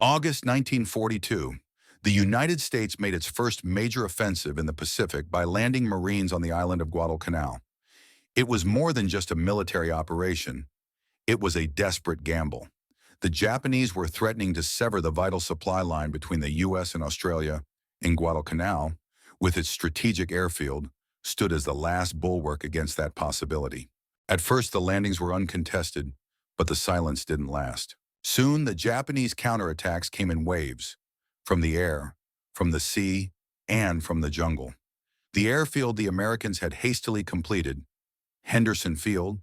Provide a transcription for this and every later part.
August 1942, the United States made its first major offensive in the Pacific by landing Marines on the island of Guadalcanal. It was more than just a military operation. It was a desperate gamble. The Japanese were threatening to sever the vital supply line between the U.S. and Australia, and Guadalcanal, with its strategic airfield, stood as the last bulwark against that possibility. At first, the landings were uncontested, but the silence didn't last. Soon, the Japanese counterattacks came in waves, from the air, from the sea, and from the jungle. The airfield the Americans had hastily completed, Henderson Field,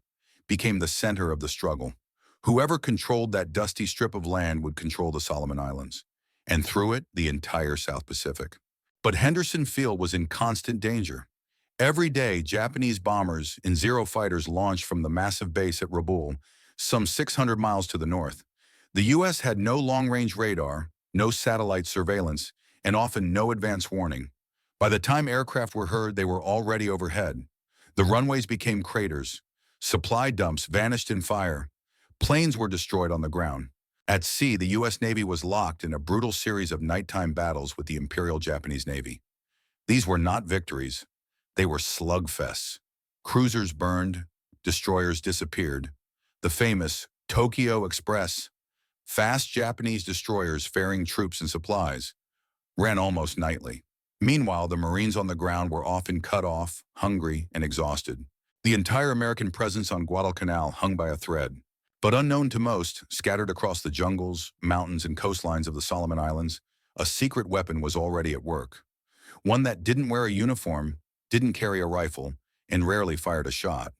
became the center of the struggle. Whoever controlled that dusty strip of land would control the Solomon Islands, and through it, the entire South Pacific. But Henderson Field was in constant danger. Every day, Japanese bombers and Zero fighters launched from the massive base at Rabaul, some 600 miles to the north. The U.S. had no long-range radar, no satellite surveillance, and often no advance warning. By the time aircraft were heard, they were already overhead. The runways became craters. Supply dumps vanished in fire. Planes were destroyed on the ground. At sea, the U.S. Navy was locked in a brutal series of nighttime battles with the Imperial Japanese Navy. These were not victories. They were slugfests. Cruisers burned, destroyers disappeared. The famous Tokyo Express, fast Japanese destroyers ferrying troops and supplies, ran almost nightly. Meanwhile, the Marines on the ground were often cut off, hungry, and exhausted. The entire American presence on Guadalcanal hung by a thread. But unknown to most, scattered across the jungles, mountains, and coastlines of the Solomon Islands, a secret weapon was already at work. One that didn't wear a uniform, didn't carry a rifle, and rarely fired a shot.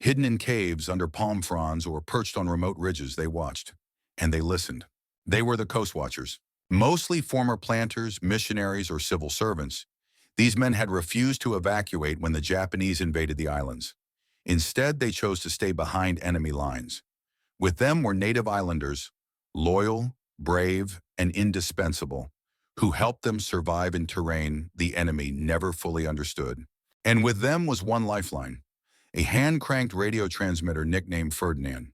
Hidden in caves, under palm fronds, or perched on remote ridges, they watched. And they listened. They were the Coastwatchers. Mostly former planters, missionaries, or civil servants, these men had refused to evacuate when the Japanese invaded the islands. Instead, they chose to stay behind enemy lines. With them were native islanders, loyal, brave, and indispensable, who helped them survive in terrain the enemy never fully understood. And with them was one lifeline, a hand-cranked radio transmitter nicknamed Ferdinand.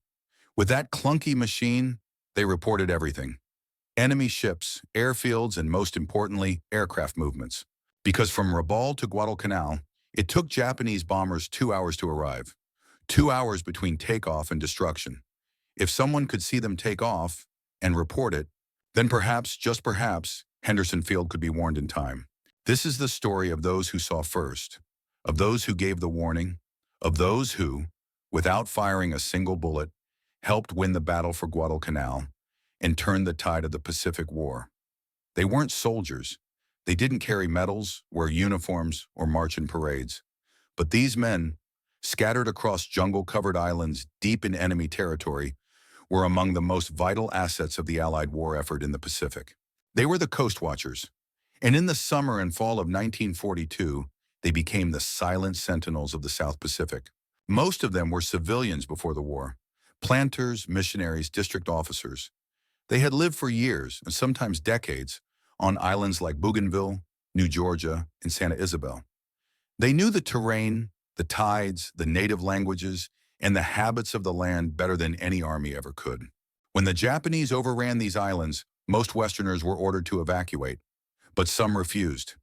With that clunky machine, they reported everything. Enemy ships, airfields, and most importantly, aircraft movements. Because from Rabaul to Guadalcanal, it took Japanese bombers 2 hours to arrive. 2 hours between takeoff and destruction. If someone could see them take off and report it, then perhaps, just perhaps, Henderson Field could be warned in time. This is the story of those who saw first, of those who gave the warning, of those who, without firing a single bullet, helped win the battle for Guadalcanal and turned the tide of the Pacific War. They weren't soldiers. They didn't carry medals, wear uniforms, or march in parades. But these men, scattered across jungle-covered islands deep in enemy territory, were among the most vital assets of the Allied war effort in the Pacific. They were the Coastwatchers, and in the summer and fall of 1942, they became the silent sentinels of the South Pacific. Most of them were civilians before the war, planters, missionaries, district officers. They had lived for years, and sometimes decades, on islands like Bougainville, New Georgia, and Santa Isabel. They knew the terrain, the tides, the native languages, and the habits of the land better than any army ever could. When the Japanese overran these islands, most Westerners were ordered to evacuate, but some refused.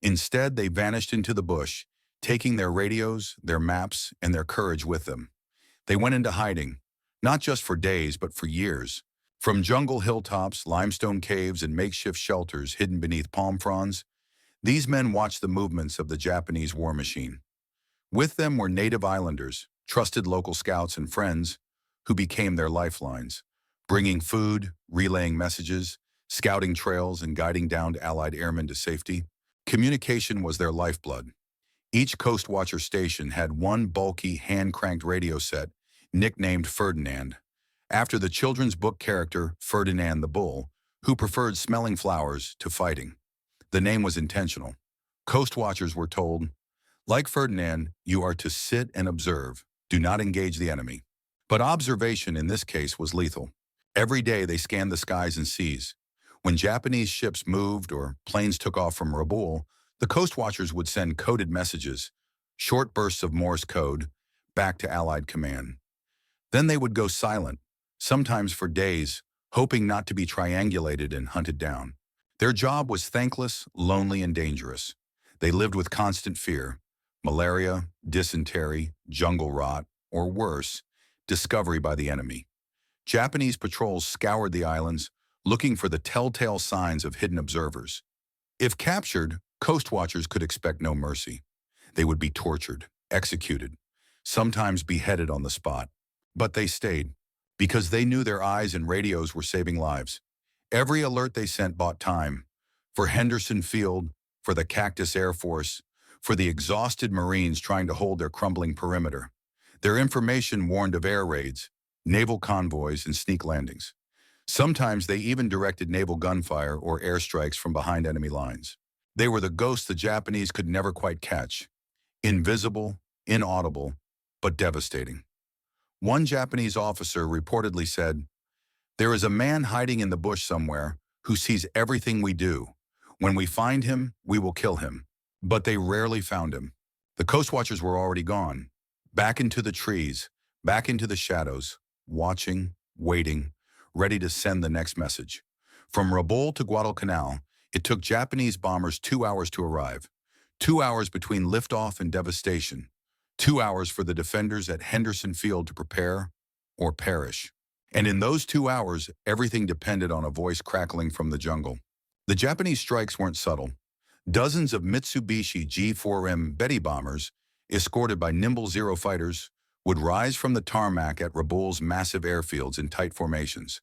Instead, they vanished into the bush, taking their radios, their maps, and their courage with them. They went into hiding, not just for days, but for years. From jungle hilltops, limestone caves, and makeshift shelters hidden beneath palm fronds, these men watched the movements of the Japanese war machine. With them were native islanders, trusted local scouts and friends, who became their lifelines, bringing food, relaying messages, scouting trails, and guiding downed Allied airmen to safety. Communication was their lifeblood. Each Coastwatcher station had one bulky, hand-cranked radio set, nicknamed Ferdinand, after the children's book character Ferdinand the Bull, who preferred smelling flowers to fighting. The name was intentional. Coastwatchers were told, like Ferdinand, you are to sit and observe, do not engage the enemy. But observation in this case was lethal. Every day they scanned the skies and seas. When Japanese ships moved or planes took off from Rabaul, the Coastwatchers would send coded messages, short bursts of Morse code, back to Allied command. Then they would go silent, sometimes for days, hoping not to be triangulated and hunted down. Their job was thankless, lonely, and dangerous. They lived with constant fear: malaria, dysentery, jungle rot, or worse, discovery by the enemy. Japanese patrols scoured the islands, looking for the telltale signs of hidden observers. If captured, coastwatchers could expect no mercy. They would be tortured, executed, sometimes beheaded on the spot. But they stayed, because they knew their eyes and radios were saving lives. Every alert they sent bought time. For Henderson Field, for the Cactus Air Force, for the exhausted Marines trying to hold their crumbling perimeter. Their information warned of air raids, naval convoys, and sneak landings. Sometimes they even directed naval gunfire or airstrikes from behind enemy lines. They were the ghosts the Japanese could never quite catch. Invisible, inaudible, but devastating. One Japanese officer reportedly said, "There is a man hiding in the bush somewhere who sees everything we do. When we find him, we will kill him." But they rarely found him. The coastwatchers were already gone, back into the trees, back into the shadows, watching, waiting, ready to send the next message. From Rabaul to Guadalcanal, it took Japanese bombers 2 hours to arrive. 2 hours between liftoff and devastation. 2 hours for the defenders at Henderson Field to prepare or perish. And in those 2 hours, everything depended on a voice crackling from the jungle. The Japanese strikes weren't subtle. Dozens of Mitsubishi G4M Betty bombers, escorted by nimble Zero fighters, would rise from the tarmac at Rabaul's massive airfields in tight formations.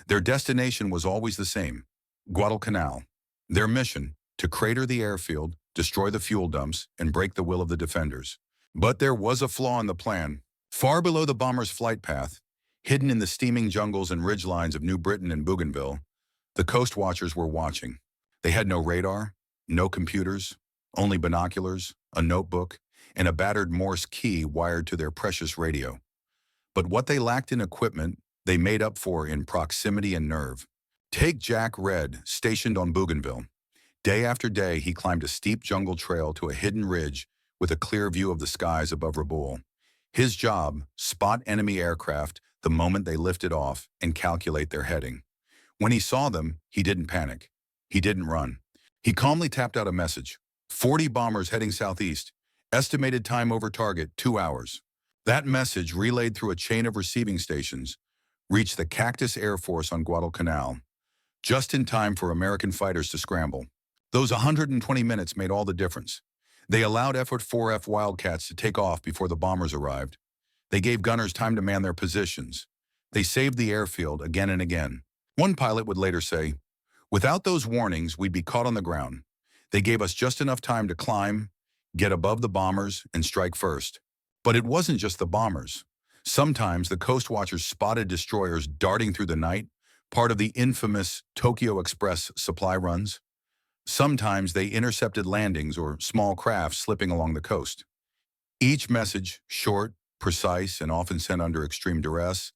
Their destination was always the same: Guadalcanal. Their mission: to crater the airfield, destroy the fuel dumps, and break the will of the defenders. But there was a flaw in the plan. Far below the bombers' flight path, hidden in the steaming jungles and ridgelines of New Britain and Bougainville, the coastwatchers were watching. They had no radar, no computers, only binoculars, a notebook, and a battered Morse key wired to their precious radio. But what they lacked in equipment, they made up for in proximity and nerve. Take Jack Red, stationed on Bougainville. Day after day, he climbed a steep jungle trail to a hidden ridge with a clear view of the skies above Rabaul. His job: spot enemy aircraft the moment they lifted off and calculate their heading. When he saw them, he didn't panic. He didn't run. He calmly tapped out a message: 40 bombers heading southeast. Estimated time over target, 2 hours. That message, relayed through a chain of receiving stations, reached the Cactus Air Force on Guadalcanal, just in time for American fighters to scramble. Those 120 minutes made all the difference. They allowed Effort 4F Wildcats to take off before the bombers arrived. They gave gunners time to man their positions. They saved the airfield again and again. One pilot would later say, "Without those warnings, we'd be caught on the ground. They gave us just enough time to climb, get above the bombers, and strike first." But it wasn't just the bombers. Sometimes the coastwatchers spotted destroyers darting through the night, part of the infamous Tokyo Express supply runs. Sometimes they intercepted landings or small craft slipping along the coast. Each message, short, precise, and often sent under extreme duress,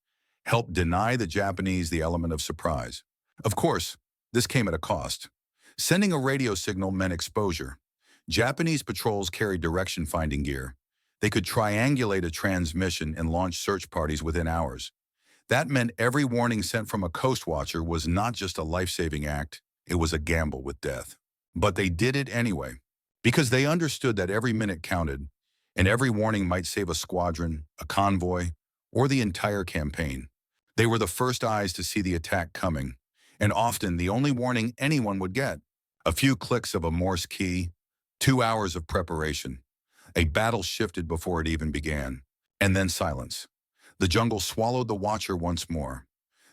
helped deny the Japanese the element of surprise. Of course, this came at a cost. Sending a radio signal meant exposure. Japanese patrols carried direction-finding gear. They could triangulate a transmission and launch search parties within hours. That meant every warning sent from a coastwatcher was not just a life-saving act, it was a gamble with death. But they did it anyway, because they understood that every minute counted, and every warning might save a squadron, a convoy, or the entire campaign. They were the first eyes to see the attack coming, and often the only warning anyone would get. A few clicks of a Morse key, 2 hours of preparation. A battle shifted before it even began, and then silence. The jungle swallowed the watcher once more.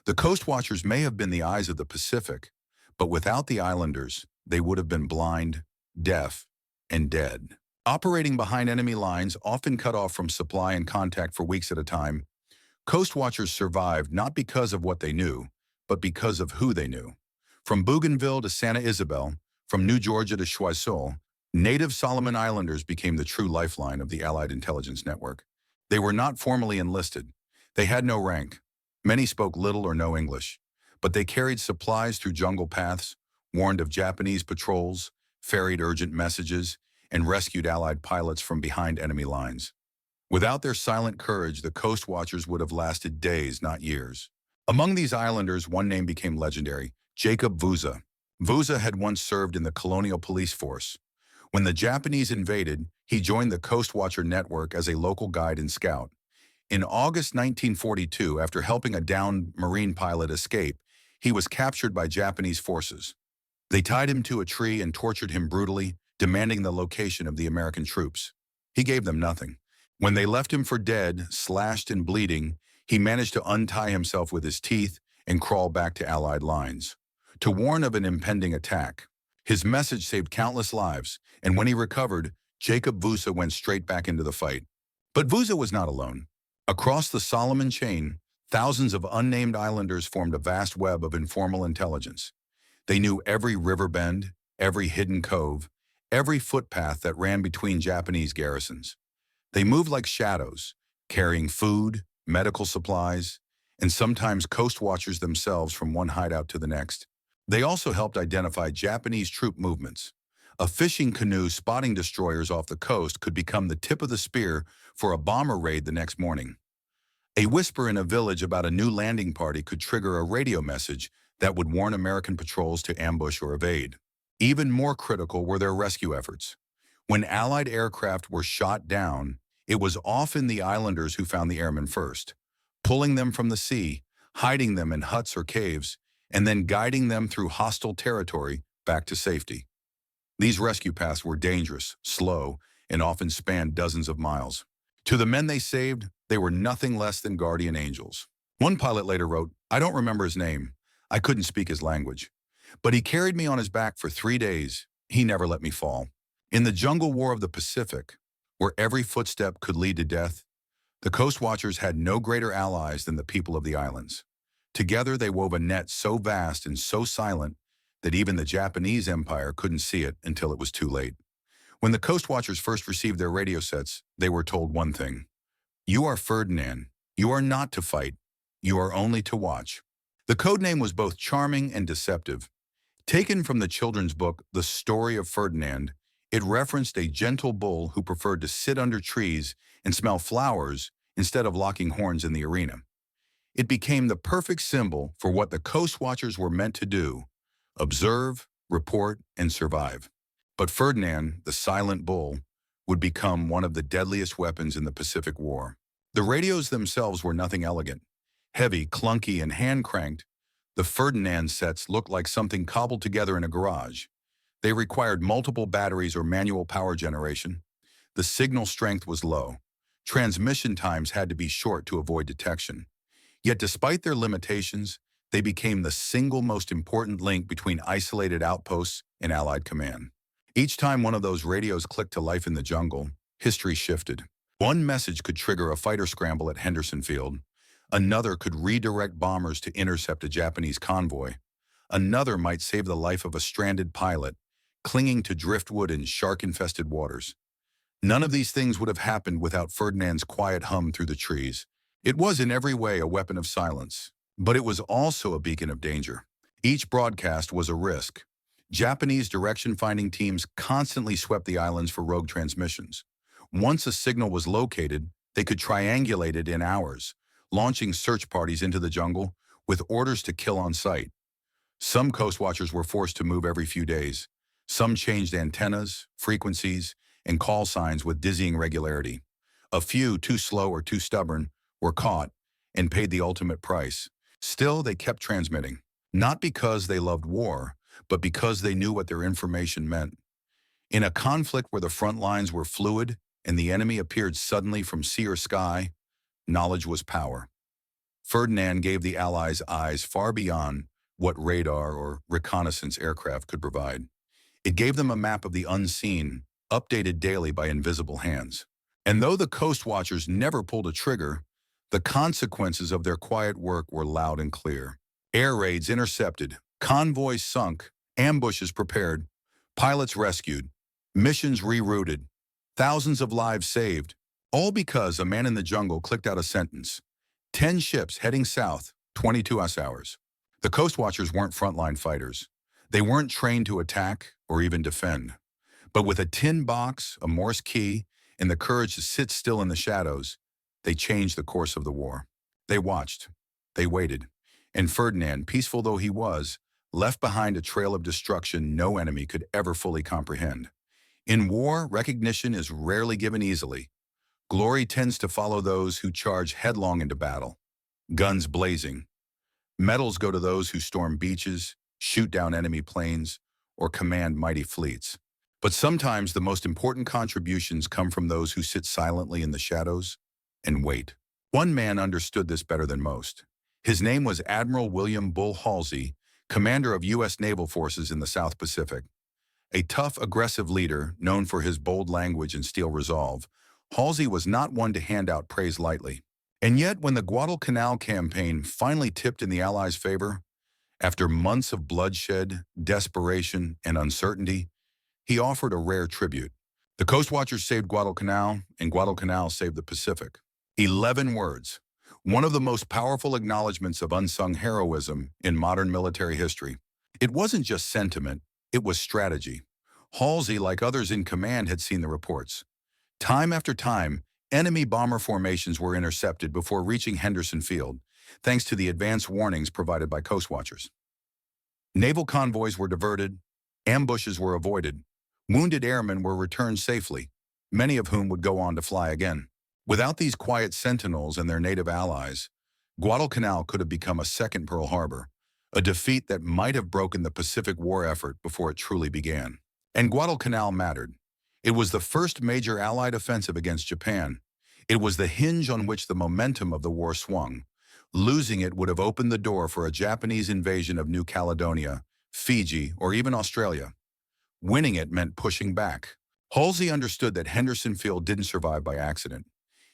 The coastwatchers may have been the eyes of the Pacific, but without the islanders, they would have been blind, deaf, and dead. Operating behind enemy lines, often cut off from supply and contact for weeks at a time, coastwatchers survived not because of what they knew, but because of who they knew. From Bougainville to Santa Isabel, from New Georgia to Choiseul, native Solomon Islanders became the true lifeline of the Allied intelligence network. They were not formally enlisted. They had no rank. Many spoke little or no English, but they carried supplies through jungle paths, warned of Japanese patrols, ferried urgent messages, and rescued Allied pilots from behind enemy lines. Without their silent courage, the coastwatchers would have lasted days, not years. Among these islanders, one name became legendary: Jacob Vuza. Vuza had once served in the colonial police force. When the Japanese invaded, he joined the Coastwatcher network as a local guide and scout. In August 1942, after helping a downed Marine pilot escape, he was captured by Japanese forces. They tied him to a tree and tortured him brutally, demanding the location of the American troops. He gave them nothing. When they left him for dead, slashed and bleeding, he managed to untie himself with his teeth and crawl back to Allied lines to warn of an impending attack. His message saved countless lives, and when he recovered, Jacob Vuza went straight back into the fight. But Vuza was not alone. Across the Solomon chain, thousands of unnamed islanders formed a vast web of informal intelligence. They knew every river bend, every hidden cove, every footpath that ran between Japanese garrisons. They moved like shadows, carrying food, medical supplies, and sometimes coast watchers themselves from one hideout to the next. They also helped identify Japanese troop movements. A fishing canoe spotting destroyers off the coast could become the tip of the spear for a bomber raid the next morning. A whisper in a village about a new landing party could trigger a radio message that would warn American patrols to ambush or evade. Even more critical were their rescue efforts. When Allied aircraft were shot down, it was often the islanders who found the airmen first, pulling them from the sea, hiding them in huts or caves, and then guiding them through hostile territory back to safety. These rescue paths were dangerous, slow, and often spanned dozens of miles. To the men they saved, they were nothing less than guardian angels. One pilot later wrote, "I don't remember his name. I couldn't speak his language. But he carried me on his back for 3 days. He never let me fall." In the jungle war of the Pacific, where every footstep could lead to death, the Coast Watchers had no greater allies than the people of the islands. Together, they wove a net so vast and so silent that even the Japanese Empire couldn't see it until it was too late. When the Coast Watchers first received their radio sets, they were told one thing: "You are Ferdinand. You are not to fight. You are only to watch." The code name was both charming and deceptive. Taken from the children's book, The Story of Ferdinand, it referenced a gentle bull who preferred to sit under trees and smell flowers instead of locking horns in the arena. It became the perfect symbol for what the Coast Watchers were meant to do: observe, report, and survive. But Ferdinand, the silent bull, would become one of the deadliest weapons in the Pacific War. The radios themselves were nothing elegant. Heavy, clunky, and hand-cranked, the Ferdinand sets looked like something cobbled together in a garage. They required multiple batteries or manual power generation. The signal strength was low. Transmission times had to be short to avoid detection. Yet despite their limitations, they became the single most important link between isolated outposts and Allied command. Each time one of those radios clicked to life in the jungle, history shifted. One message could trigger a fighter scramble at Henderson Field. Another could redirect bombers to intercept a Japanese convoy. Another might save the life of a stranded pilot, clinging to driftwood in shark-infested waters. None of these things would have happened without Ferdinand's quiet hum through the trees. It was in every way a weapon of silence, but it was also a beacon of danger. Each broadcast was a risk. Japanese direction-finding teams constantly swept the islands for rogue transmissions. Once a signal was located, they could triangulate it in hours, launching search parties into the jungle with orders to kill on sight. Some Coast Watchers were forced to move every few days. Some changed antennas, frequencies, and call signs with dizzying regularity. A few, too slow or too stubborn, were caught and paid the ultimate price. Still, they kept transmitting, not because they loved war, but because they knew what their information meant. In a conflict where the front lines were fluid and the enemy appeared suddenly from sea or sky, knowledge was power. Ferdinand gave the Allies eyes far beyond what radar or reconnaissance aircraft could provide. It gave them a map of the unseen, updated daily by invisible hands. And though the Coast Watchers never pulled a trigger, the consequences of their quiet work were loud and clear. Air raids intercepted, convoys sunk, ambushes prepared, pilots rescued, missions rerouted, thousands of lives saved, all because a man in the jungle clicked out a sentence: 10 ships heading south, 22 hours. The Coast Watchers weren't frontline fighters. They weren't trained to attack or even defend. But with a tin box, a Morse key, and the courage to sit still in the shadows, they changed the course of the war. They watched. They waited. And Ferdinand, peaceful though he was, left behind a trail of destruction no enemy could ever fully comprehend. In war, recognition is rarely given easily. Glory tends to follow those who charge headlong into battle, guns blazing. Medals go to those who storm beaches, shoot down enemy planes, or command mighty fleets. But sometimes the most important contributions come from those who sit silently in the shadows and wait. One man understood this better than most. His name was Admiral William Bull Halsey, commander of U.S. naval forces in the South Pacific. A tough, aggressive leader, known for his bold language and steel resolve, Halsey was not one to hand out praise lightly. And yet, when the Guadalcanal campaign finally tipped in the Allies' favor, after months of bloodshed, desperation, and uncertainty, he offered a rare tribute. The Coastwatchers saved Guadalcanal, and Guadalcanal saved the Pacific. 11 words, one of the most powerful acknowledgments of unsung heroism in modern military history. It wasn't just sentiment, it was strategy. Halsey, like others in command, had seen the reports. Time after time, enemy bomber formations were intercepted before reaching Henderson Field, thanks to the advance warnings provided by Coastwatchers. Naval convoys were diverted, ambushes were avoided, wounded airmen were returned safely, many of whom would go on to fly again. Without these quiet sentinels and their native allies, Guadalcanal could have become a second Pearl Harbor, a defeat that might have broken the Pacific War effort before it truly began. And Guadalcanal mattered. It was the first major Allied offensive against Japan. It was the hinge on which the momentum of the war swung. Losing it would have opened the door for a Japanese invasion of New Caledonia, Fiji, or even Australia. Winning it meant pushing back. Halsey understood that Henderson Field didn't survive by accident.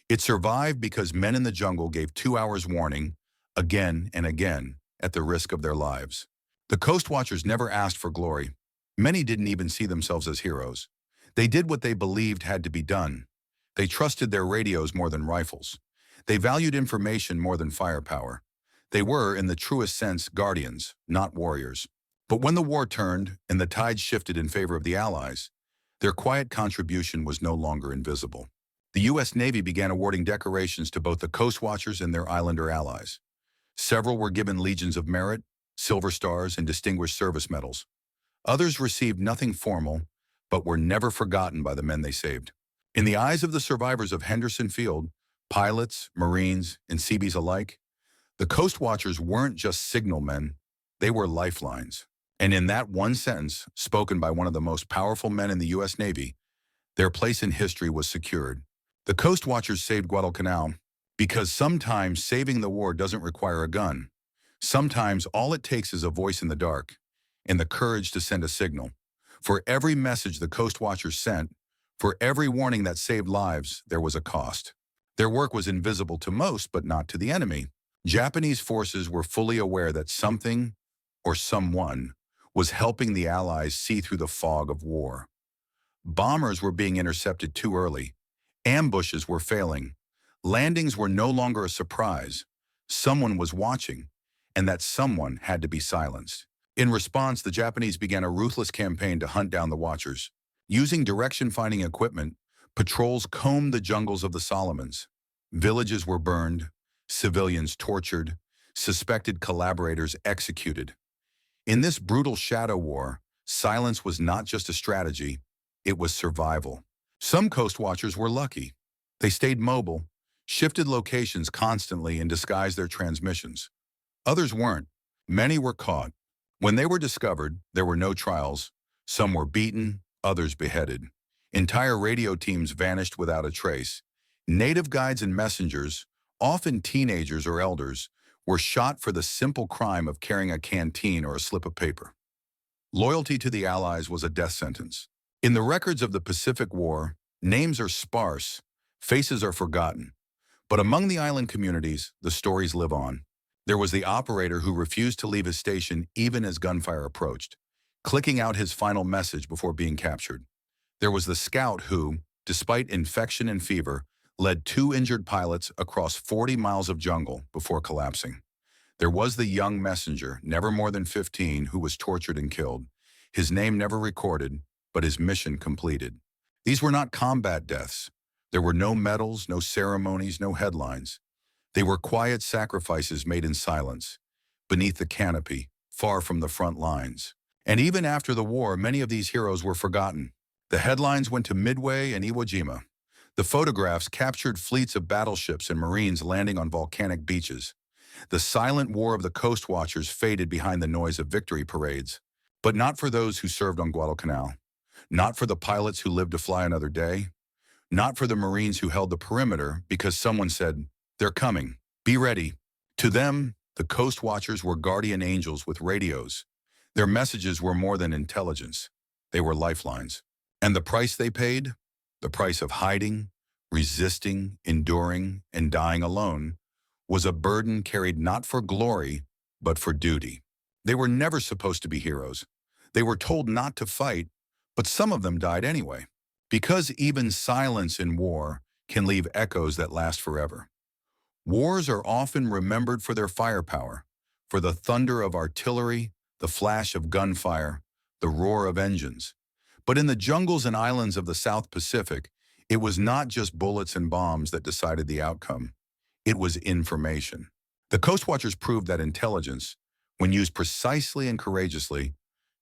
It survived because men in the jungle gave 2 hours warning, again and again, at the risk of their lives. The Coastwatchers never asked for glory. Many didn't even see themselves as heroes. They did what they believed had to be done. They trusted their radios more than rifles. They valued information more than firepower. They were, in the truest sense, guardians, not warriors. But when the war turned and the tide shifted in favor of the Allies, their quiet contribution was no longer invisible. The U.S. Navy began awarding decorations to both the Coastwatchers and their islander allies. Several were given Legions of Merit, Silver Stars, and Distinguished Service Medals. Others received nothing formal, but were never forgotten by the men they saved. In the eyes of the survivors of Henderson Field, pilots, Marines, and Seabees alike, the Coastwatchers weren't just signalmen, they were lifelines. And in that one sentence, spoken by one of the most powerful men in the U.S. Navy, their place in history was secured. The Coastwatchers saved Guadalcanal because sometimes saving the war doesn't require a gun. Sometimes all it takes is a voice in the dark and the courage to send a signal. For every message the Coastwatchers sent, for every warning that saved lives, there was a cost. Their work was invisible to most, but not to the enemy. Japanese forces were fully aware that something, or someone, was helping the Allies see through the fog of war. Bombers were being intercepted too early. Ambushes were failing. Landings were no longer a surprise. Someone was watching, and that someone had to be silenced. In response, the Japanese began a ruthless campaign to hunt down the Watchers. Using direction-finding equipment, patrols combed the jungles of the Solomons. Villages were burned, civilians tortured, suspected collaborators executed. In this brutal shadow war, silence was not just a strategy, it was survival. Some Coastwatchers were lucky. They stayed mobile, shifted locations constantly, and disguised their transmissions. Others weren't. Many were caught. When they were discovered, there were no trials. Some were beaten, others beheaded. Entire radio teams vanished without a trace. Native guides and messengers, often teenagers or elders, were shot for the simple crime of carrying a canteen or a slip of paper. Loyalty to the Allies was a death sentence. In the records of the Pacific War, names are sparse, faces are forgotten. But among the island communities, the stories live on. There was the operator who refused to leave his station even as gunfire approached, clicking out his final message before being captured. There was the scout who, despite infection and fever, led 2 injured pilots across 40 miles of jungle before collapsing. There was the young messenger, never more than 15, who was tortured and killed. His name never recorded, but his mission completed. These were not combat deaths. There were no medals, no ceremonies, no headlines. They were quiet sacrifices made in silence, beneath the canopy, far from the front lines. And even after the war, many of these heroes were forgotten. The headlines went to Midway and Iwo Jima. The photographs captured fleets of battleships and Marines landing on volcanic beaches. The silent war of the Coastwatchers faded behind the noise of victory parades. But not for those who served on Guadalcanal. Not for the pilots who lived to fly another day. Not for the Marines who held the perimeter because someone said, "They're coming. Be ready." To them, the Coastwatchers were guardian angels with radios. Their messages were more than intelligence. They were lifelines. And the price they paid? The price of hiding, resisting, enduring, and dying alone was a burden carried not for glory, but for duty. They were never supposed to be heroes. They were told not to fight, but some of them died anyway. Because even silence in war can leave echoes that last forever. Wars are often remembered for their firepower, for the thunder of artillery, the flash of gunfire, the roar of engines. But in the jungles and islands of the South Pacific, it was not just bullets and bombs that decided the outcome. It was information. The Coastwatchers proved that intelligence, when used precisely and courageously,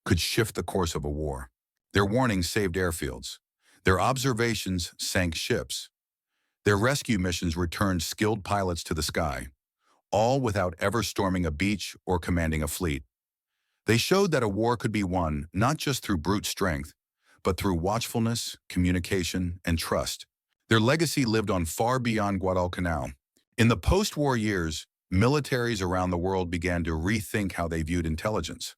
could shift the course of a war. Their warnings saved airfields. Their observations sank ships. Their rescue missions returned skilled pilots to the sky, all without ever storming a beach or commanding a fleet. They showed that a war could be won not just through brute strength, but through watchfulness, communication, and trust. Their legacy lived on far beyond Guadalcanal. In the post-war years, militaries around the world began to rethink how they viewed intelligence.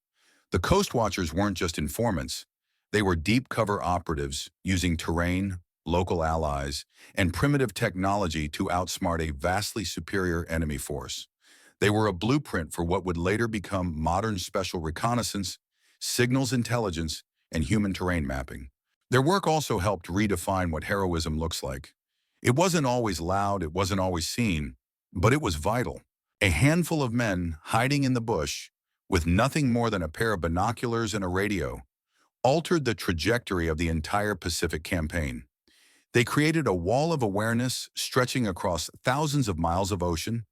The Coastwatchers weren't just informants. They were deep cover operatives using terrain, local allies, and primitive technology to outsmart a vastly superior enemy force. They were a blueprint for what would later become modern special reconnaissance, signals intelligence, and human terrain mapping. Their work also helped redefine what heroism looks like. It wasn't always loud, it wasn't always seen, but it was vital. A handful of men hiding in the bush, with nothing more than a pair of binoculars and a radio, altered the trajectory of the entire Pacific campaign. They created a wall of awareness stretching across thousands of miles of ocean,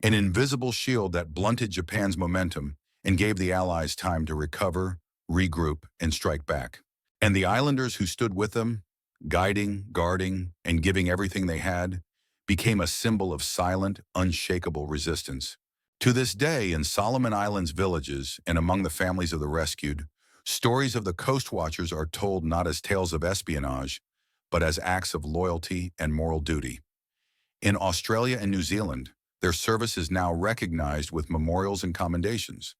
an invisible shield that blunted Japan's momentum and gave the Allies time to recover, regroup, and strike back. And the islanders who stood with them, guiding, guarding, and giving everything they had, became a symbol of silent, unshakable resistance. To this day, in Solomon Islands villages and among the families of the rescued, stories of the Coastwatchers are told not as tales of espionage, but as acts of loyalty and moral duty. In Australia and New Zealand, their service is now recognized with memorials and commendations.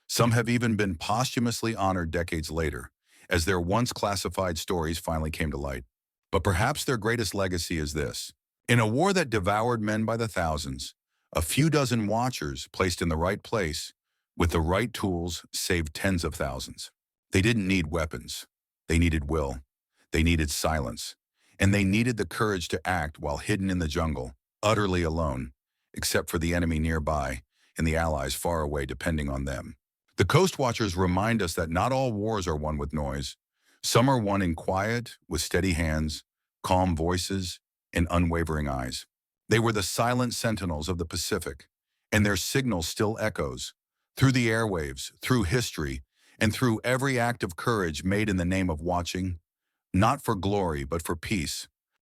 Some have even been posthumously honored decades later, as their once classified stories finally came to light. But perhaps their greatest legacy is this. In a war that devoured men by the thousands, a few dozen watchers placed in the right place, with the right tools, saved tens of thousands. They didn't need weapons. They needed will. They needed silence. And they needed the courage to act while hidden in the jungle, utterly alone, except for the enemy nearby and the allies far away depending on them. The Coastwatchers remind us that not all wars are won with noise. Some are won in quiet, with steady hands, calm voices, and unwavering eyes. They were the silent sentinels of the Pacific, and their signal still echoes, through the airwaves, through history, and through every act of courage made in the name of watching, not for glory but for peace.